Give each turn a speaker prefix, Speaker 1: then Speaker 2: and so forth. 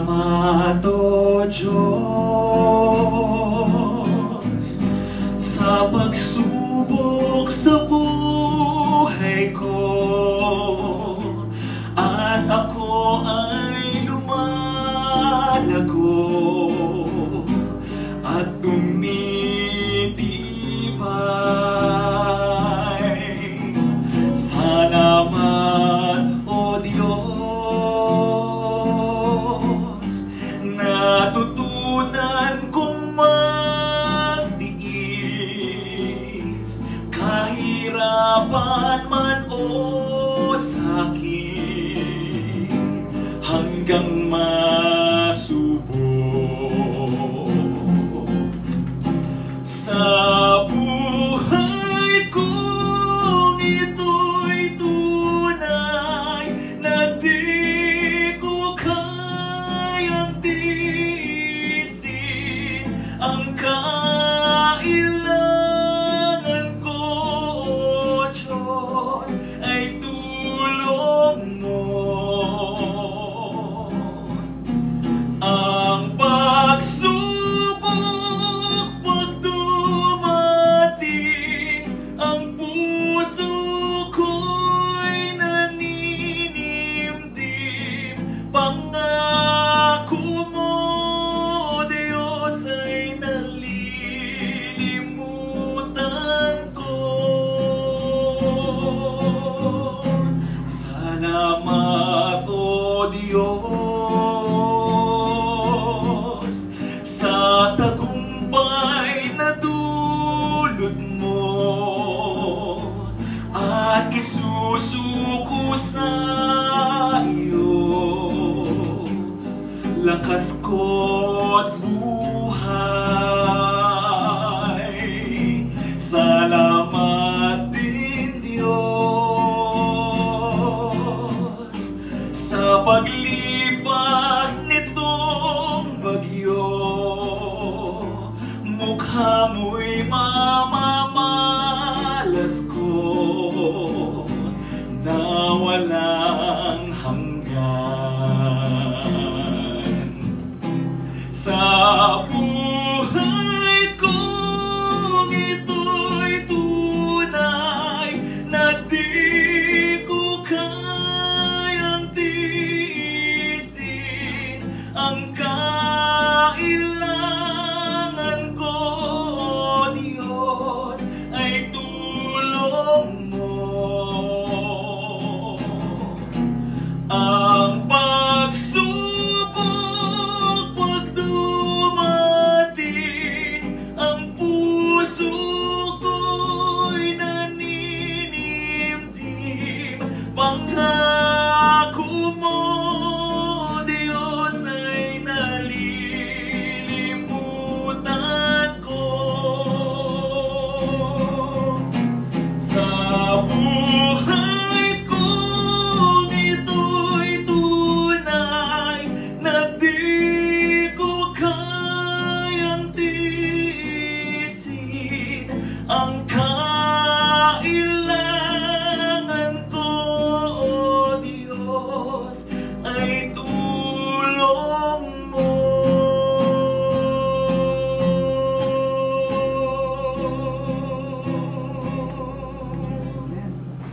Speaker 1: Salamat, O Diyos, sa pagsubok sa buhay ko, at ako ay lumalago at tumitibay. Salamat, O Diyos, natutunan kong magtiis, kahirapan man o sakit, hanggang masubok. Sa buhay kong ito'y tunay na di ko kayang tiisin ang kailangan ko, O Diyos, ay tulong mo. Ang pagsubok pag dumating, ang puso ko'y naninimdim. Pangako mo, O Diyos, ay nalilimutan ko. Salamat, O Diyos, sa tagumpay na dulot mo, at isusuko sa iyo lakas ko